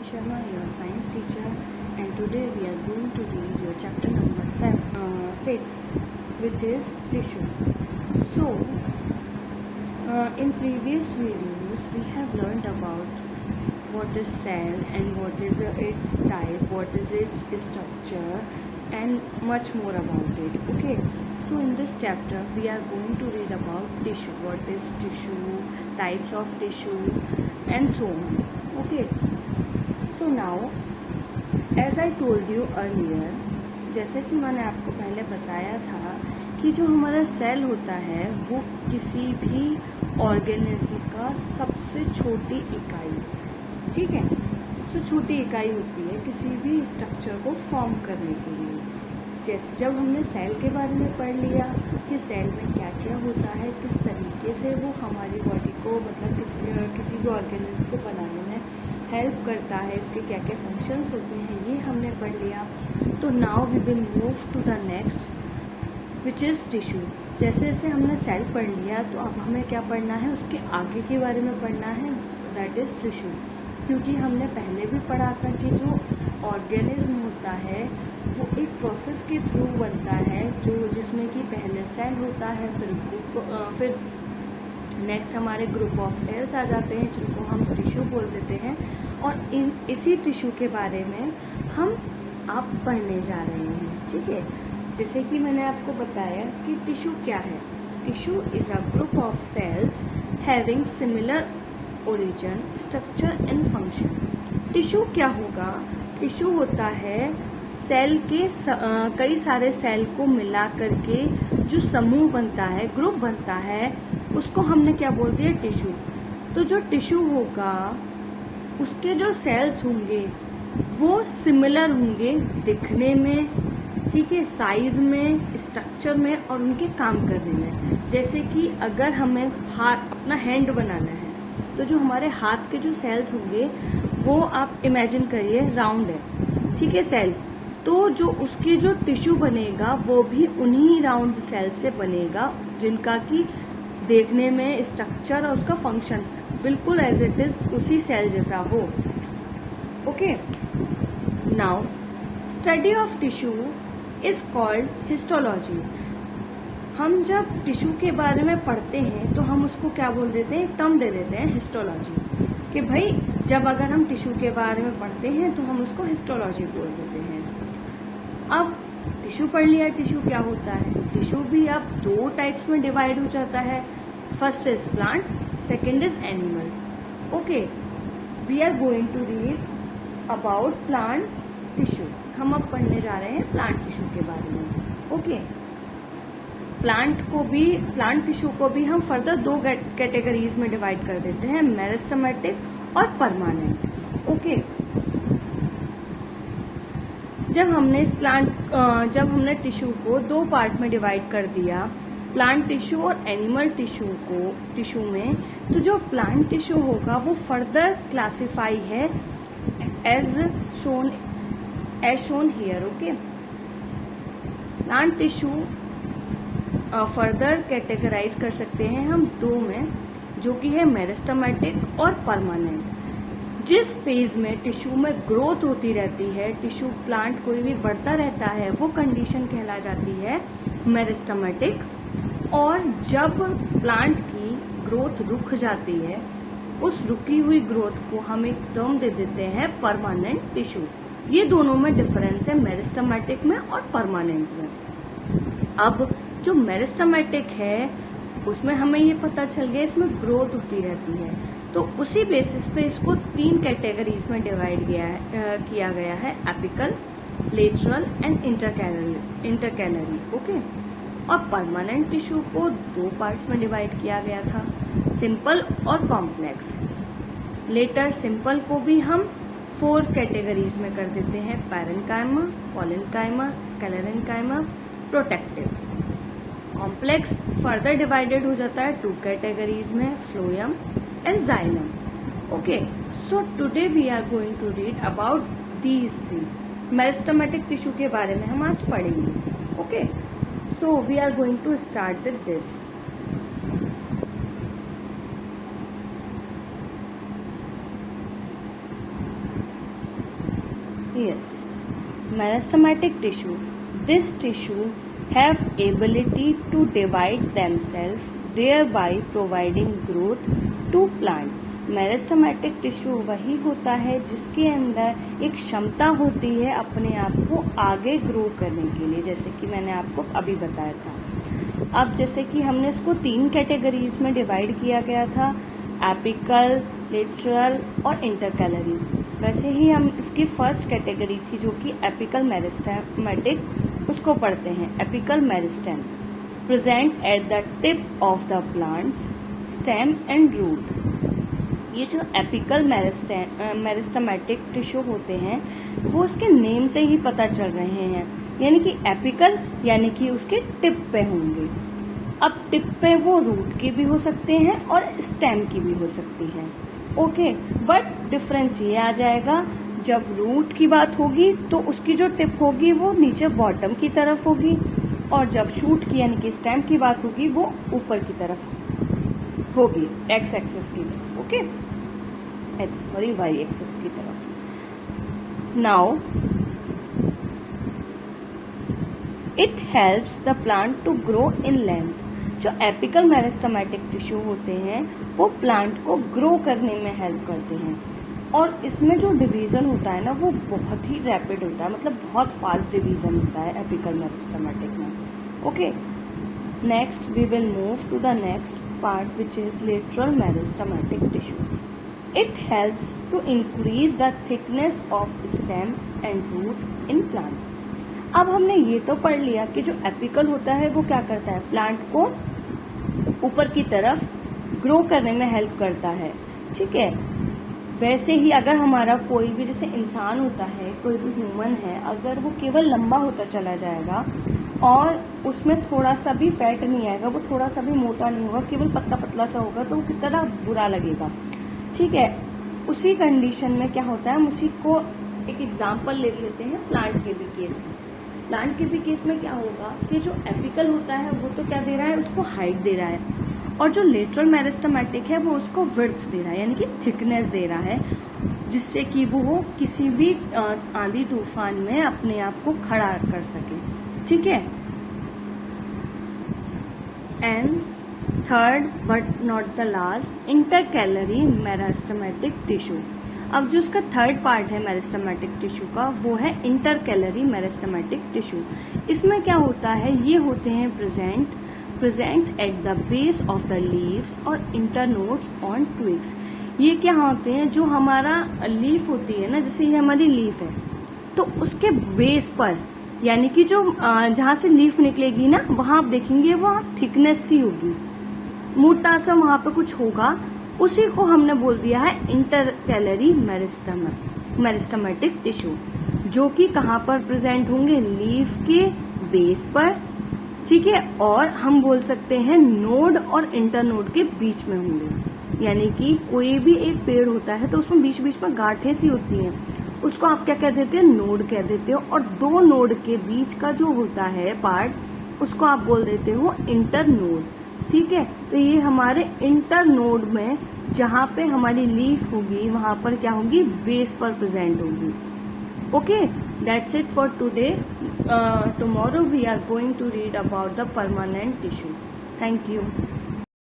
Sharma, your science teacher, and today we are going to read your chapter number 6, which is tissue. So, in previous videos, we have learned about what is cell and what is its type, what is its structure, and much more about it. Okay, so in this chapter, we are going to read about tissue, what is tissue, types of tissue, and so on. Okay, so now as I told you earlier, जैसे कि मैंने आपको पहले बताया था कि जो हमारा सेल होता है वो किसी भी ऑर्गेनिज्म का सबसे छोटी इकाई, ठीक है, सबसे छोटी इकाई होती है किसी भी स्ट्रक्चर को फॉर्म करने के लिए। जैसे जब हमने सेल के बारे में पढ़ लिया कि सेल में क्या क्या होता है, किस तरीके से वो हमारी बॉडी को मतलब किसी भी ऑर्गेनिज्म को बनाने में हेल्प करता है, उसके क्या क्या फंक्शंस होते हैं, ये हमने पढ़ लिया। तो now we will move to the next which is tissue. जैसे जैसे हमने सेल पढ़ लिया तो अब हमें क्या पढ़ना है, उसके आगे के बारे में पढ़ना है, दैट इज़ टिश्यू। क्योंकि हमने पहले भी पढ़ा था कि जो ऑर्गेनिज्म होता है वो एक प्रोसेस के थ्रू बनता है, जो जिसमें कि पहले सेल होता है, फिर नेक्स्ट हमारे ग्रुप ऑफ सेल्स आ जाते हैं जिनको हम टिश्यू बोल देते हैं। और इसी टिश्यू के बारे में हम आप पढ़ने जा रहे हैं, ठीक है। जैसे कि मैंने आपको बताया कि टिश्यू क्या है। Tissue is a group of sales having similar origin, structure and function. Tissue क्या होगा? टिश्यू होता है सेल के कई सारे सेल को मिला करके जो समूह बनता है, ग्रुप बनता है, उसको हमने क्या बोल दिया, टिश्यू। तो जो टिश्यू होगा उसके जो सेल्स होंगे वो सिमिलर होंगे दिखने में, ठीक है, साइज में, स्ट्रक्चर में और उनके काम करने में। जैसे कि अगर हमें अपना हैंड बनाना है तो जो हमारे हाथ के जो सेल्स होंगे वो आप इमेजिन करिए राउंड है, ठीक है, सेल। तो जो उसकी जो टिश्यू बनेगा वो भी उन्हीं राउंड सेल से बनेगा जिनका कि देखने में स्ट्रक्चर और उसका फंक्शन बिल्कुल एज इट इज उसी सेल जैसा हो। Okay, now study of tissue is called histology. हम जब टिश्यू के बारे में पढ़ते हैं तो हम उसको क्या बोल देते हैं, टर्म दे देते हैं हिस्टोलॉजी, कि भाई जब अगर हम टिश्यू के बारे में पढ़ते हैं तो हम उसको हिस्टोलॉजी बोल देते हैं। अब टिश्यू पढ़ लिया, टिश्यू क्या होता है। टिश्यू भी अब दो टाइप्स में डिवाइड हो जाता है, first is plant, second is animal. Okay, we are going to read about plant tissue. हम अब पढ़ने जा रहे हैं प्लांट टिश्यू के बारे में। ओके, प्लांट टिश्यू को भी हम फर्दर दो कैटेगरीज में डिवाइड कर देते हैं, मेरिस्टेमेटिक और परमानेंट। ओके, जब हमने टिश्यू को दो पार्ट में डिवाइड कर दिया, प्लांट टिश्यू और एनिमल टिश्यू में, तो जो प्लांट टिश्यू होगा वो फर्दर क्लासिफाई है as shown here. Okay, plant tissue further categorise कर सकते हैं हम दो में, जो कि है मेरिस्टेमेटिक और परमानेंट। जिस फेज में टिश्यू में ग्रोथ होती रहती है, टिश्यू प्लांट कोई भी बढ़ता रहता है, वो कंडीशन कहला जाती है मेरिस्टेमेटिक। और जब प्लांट की ग्रोथ रुक जाती है, उस रुकी हुई ग्रोथ को हम एक टर्म दे देते हैं परमानेंट टिश्यू। ये दोनों में डिफरेंस है, मेरिस्टेमेटिक में और परमानेंट में। अब जो मेरिस्टेमेटिक है उसमें हमें ये पता चल गया इसमें ग्रोथ होती रहती है, तो उसी बेसिस पे इसको तीन कैटेगरीज में डिवाइड किया गया है, apical, lateral and intercalary. Okay, और परमानेंट टिश्यू को दो पार्ट्स में डिवाइड किया गया था, सिंपल और कॉम्प्लेक्स। लेटर सिंपल को भी हम 4 कैटेगरीज में कर देते हैं, parenchyma, collenchyma, sclerenchyma, protective. Complex further divided हो जाता है 2 कैटेगरीज में, phloem and xylem. Okay, so today we are going to read about these 3। Meristematic tissue के बारे में हम आज पढ़ेंगे। ओके, सो वी आर गोइंग टू स्टार्ट विद दिस। Yes. Meristematic tissue. This tissue have ability to divide themselves, thereby providing growth to plant. Meristematic tissue वही होता है जिसके अंदर एक क्षमता होती है अपने आप को आगे ग्रो करने के लिए, जैसे कि मैंने आपको अभी बताया था। अब जैसे कि हमने इसको 3 कैटेगरीज में डिवाइड किया गया था, एपिकल, लेटरल और इंटरकैलरी। वैसे ही हम इसकी फर्स्ट कैटेगरी थी जो कि एपिकल मेरिस्टेमेटिक, उसको पढ़ते हैं। Apical meristem present at the tip of the plant's stem and root. ये जो एपिकल मेरिस्टेमेटिक टिश्यू होते हैं वो उसके नेम से ही पता चल रहे हैं, यानी कि एपिकल यानी कि उसके टिप पे होंगे। अब टिप पे वो रूट की भी हो सकते हैं और स्टेम की भी हो सकती है। ओके, बट डिफरेंस ये आ जाएगा, जब रूट की बात होगी तो उसकी जो टिप होगी वो नीचे बॉटम की तरफ होगी, और जब शूट की यानी कि स्टेम की बात होगी वो ऊपर की तरफ होगी, एक्स एक्सिस की तरफ। ओके, वाई एक्सिस की तरफ। Now it helps the plant to grow in length. जो एपिकल मेरिस्टेमेटिक टिश्यू होते हैं वो प्लांट को ग्रो करने में हेल्प करते हैं, और इसमें जो डिवीजन होता है ना वो बहुत ही रैपिड होता है, मतलब बहुत फास्ट डिवीजन होता है एपिकल मेरिस्टेमेटिक में। Okay, next we will move to the next part which is lateral meristematic tissue. It helps to increase the thickness of stem and root in plant. अब हमने ये तो पढ़ लिया कि जो एपिकल होता है वो क्या करता है, प्लांट को ऊपर की तरफ ग्रो करने में हेल्प करता है। ठीक है, वैसे ही अगर हमारा कोई भी जैसे इंसान होता है, कोई भी ह्यूमन है, अगर वो केवल लंबा होता चला जाएगा और उसमें थोड़ा सा भी फैट नहीं आएगा, वो थोड़ा सा भी मोटा नहीं होगा, केवल पतला पतला सा होगा, तो वो कितना बुरा लगेगा। ठीक है, उसी कंडीशन में क्या होता है, हम उसी को एक एग्जांपल ले लेते हैं प्लांट के भी केस में। प्लांट के भी केस में क्या होगा कि जो एपिकल होता है वो तो क्या दे रहा है, उसको हाइट दे रहा है, और जो लेटरल मेरिस्टेमेटिक है वो उसको विड्थ दे रहा है, यानी कि थिकनेस दे रहा है, जिससे कि वो किसी भी आंधी तूफान में अपने आप को खड़ा कर सके। ठीक है, and third but not the last, intercalary meristematic tissue. अब जो इसका थर्ड पार्ट है मेरिस्टेमेटिक टिश्यू का वो है इंटरकैलरी मेरिस्टेमेटिक टिश्यू। इसमें क्या होता है, ये होते हैं present at the base of the leaves और इंटरनोड्स ऑन ट्विग्स। ये क्या होते हैं, जो हमारा लीफ होती है ना, जैसे ये हमारी लीफ है तो उसके बेस पर, यानी कि जो जहाँ से लीफ निकलेगी ना वहां आप देखेंगे वहाँ थिकनेस सी होगी, मोटा सा वहां पे कुछ होगा, उसी को हमने बोल दिया है इंटरकैलरी मेरिस्टेमेटिक टिश्यू, जो कि कहाँ पर प्रेजेंट होंगे, लीफ के बेस पर। ठीक है, और हम बोल सकते हैं नोड और इंटरनोड के बीच में होंगे, यानी कि कोई भी एक पेड़ होता है तो उसमें बीच बीच में गांठें सी होती हैं, उसको आप क्या कह देते हैं, नोड कह देते हो, और 2 नोड के बीच का जो होता है पार्ट उसको आप बोल देते हो इंटरनोड। ठीक है, तो ये हमारे इंटरनोड में जहाँ पे हमारी लीफ होगी वहां पर क्या होगी, बेस पर प्रेजेंट होगी। Okay, that's it for today. Tomorrow we are going to read about the permanent tissue. Thank you.